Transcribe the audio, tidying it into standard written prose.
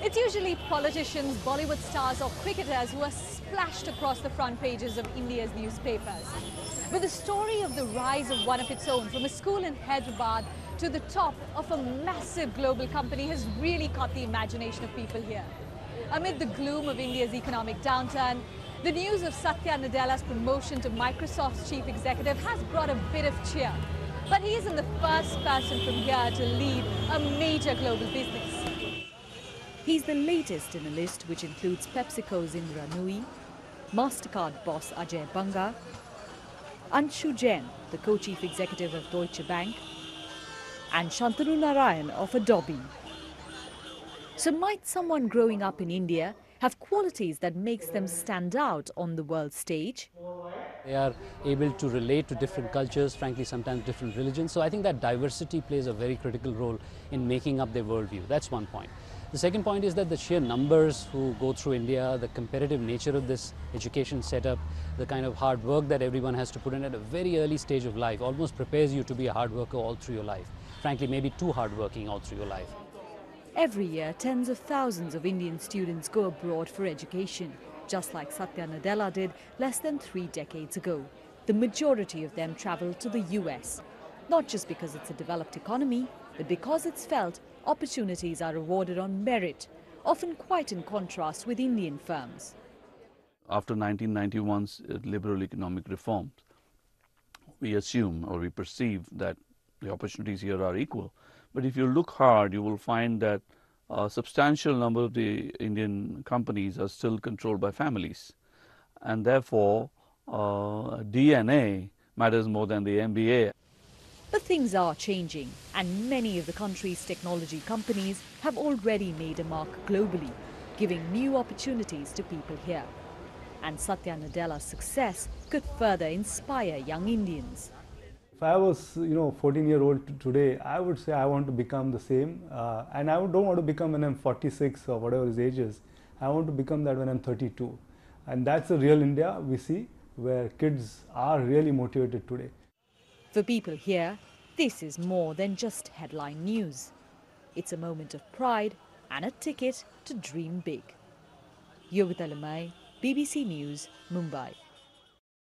It's usually politicians, Bollywood stars or cricketers who are splashed across the front pages of India's newspapers. But the story of the rise of one of its own, from a school in Hyderabad to the top of a massive global company, has really caught the imagination of people here. Amid the gloom of India's economic downturn, the news of Satya Nadella's promotion to Microsoft's chief executive has brought a bit of cheer. But he isn't the first person from here to lead a major global business. He's the latest in a list which includes PepsiCo's Indra Nooyi, MasterCard boss Ajay Banga, Anshu Jain, the co-chief executive of Deutsche Bank, and Shantanu Narayan of Adobe. So might someone growing up in India have qualities that makes them stand out on the world stage? They are able to relate to different cultures, frankly sometimes different religions. So I think that diversity plays a very critical role in making up their worldview. That's one point. The second point is that the sheer numbers who go through India, the competitive nature of this education setup, the kind of hard work that everyone has to put in at a very early stage of life almost prepares you to be a hard worker all through your life. Frankly, maybe too hardworking all through your life. Every year, tens of thousands of Indian students go abroad for education, just like Satya Nadella did less than 3 decades ago. The majority of them travel to the US, not just because it's a developed economy, but because it's felt opportunities are awarded on merit, often quite in contrast with Indian firms. After 1991's liberal economic reforms, we assume or we perceive that the opportunities here are equal. But if you look hard, you will find that a substantial number of the Indian companies are still controlled by families. And therefore, DNA matters more than the MBA. But things are changing, and many of the country's technology companies have already made a mark globally, giving new opportunities to people here. And Satya Nadella's success could further inspire young Indians. If I was, 14-year-old today, I would say I want to become the same. And I don't want to become when I'm 46 or whatever his age is. I want to become that when I'm 32. And that's the real India we see, where kids are really motivated today. For people here, this is more than just headline news. It's a moment of pride and a ticket to dream big. Yogita Limaye, BBC News, Mumbai.